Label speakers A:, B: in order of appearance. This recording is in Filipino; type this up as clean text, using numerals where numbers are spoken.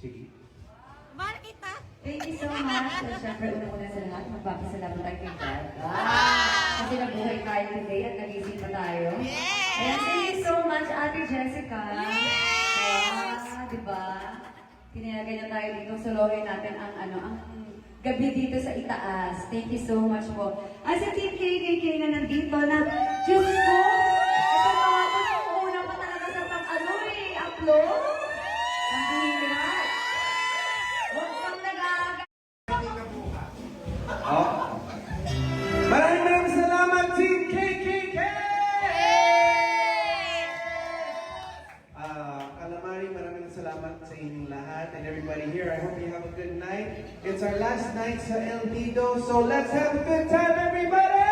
A: Sige.
B: Mahal kita.
C: Thank you so much. So, syempre, una-una sa lahat, magpapasalamat tayo kay God. Kasi nabuhay tayo today at nagising pa tayo.
B: Yes!
C: Ayan, thank you so much, Ate Jessica.
B: Yes!
C: Diba? Tinayagan na tayo dito, solohin natin ang gabi dito sa itaas. Thank you so much po. As a Team KKK na nandito na, Diyos ko, ito mga ko yung una pa talaga sa upload. Ang bihira. Huwag kang nag-aaga.
A: Oh. Maraming salamat, Team KKK! Calamari, maraming salamat sa inyong lahat and everybody here. I hope you have a good night. It's our last night sa El Nido, so let's have a good time, everybody!